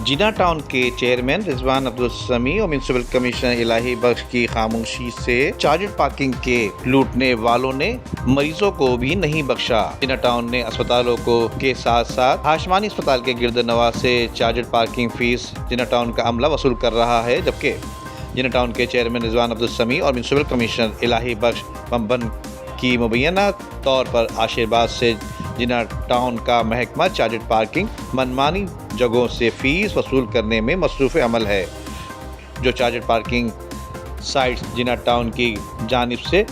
जिना town के chairman Rizwan Abdul समी और म्यूनसिपल कमिश्नर इलाही बख्श की खामोशी से चार्जर्ड पार्किंग के लूटने वालों ने मरीजों को भी नहीं बख्शा। जिना टाउन ने अस्पतालों को के साथ साथ हाशमानी अस्पताल के गिरदनवा से चार्जर्ड पार्किंग फीस जिना टाउन का अमला वसूल कर रहा है, जबकि जिना टाउन के चेयरमैन रिजवान अब्दुल समी और म्यूनसिपल कमिश्नर इलाही बख्श पंबन की मुबैना तौर पर आशीर्वाद से जिना टाउन का महकमा चार्जर्ड पार्किंग मनमानी जगहों से फीस वसूल करने में मसरूफ़ अमल है। जो चार्जर्ड पार्किंग साइट्स जिना टाउन की जानिब से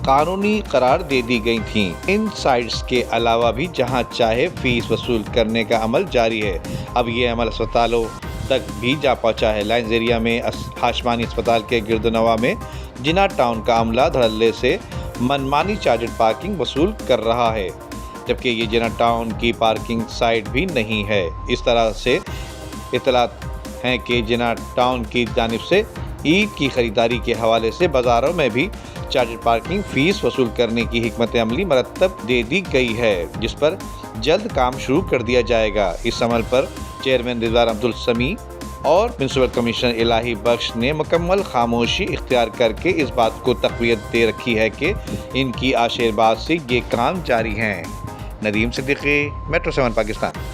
कानूनी करार दे दी गई थीं, इन साइट्स के अलावा भी जहां चाहे फीस वसूल करने का अमल जारी है। अब ये अमल अस्पतालों तक भी जा पहुंचा है। लाइन्स एरिया में हाशमानी अस्पताल के गिरदनवा में जिना टाउन का अमला धड़ल्ले से मनमानी चार्जर्ड पार्किंग वसूल कर रहा है, जबकि ये जिना टाउन की पार्किंग साइट भी नहीं है। इस तरह से इतलात हैं कि जिना टाउन की जानिब से ईद की ख़रीदारी के हवाले से बाज़ारों में भी चार्जर्ड पार्किंग फ़ीस वसूल करने की हिकमत अमली मरतब दे दी गई है, जिस पर जल्द काम शुरू कर दिया जाएगा। इस अमल पर चेयरमैन रिजवान अब्दुल समी और म्यूनसिपल कमिश्नर इलाही बख्श ने मुकम्मल खामोशी इख्तियार करके इस बात को तक़वियत दे रखी है कि इनकी आशीर्वाद से ये काम जारी हैं। नदीम सिद्दीकी, मेट्रो 7 पाकिस्तान।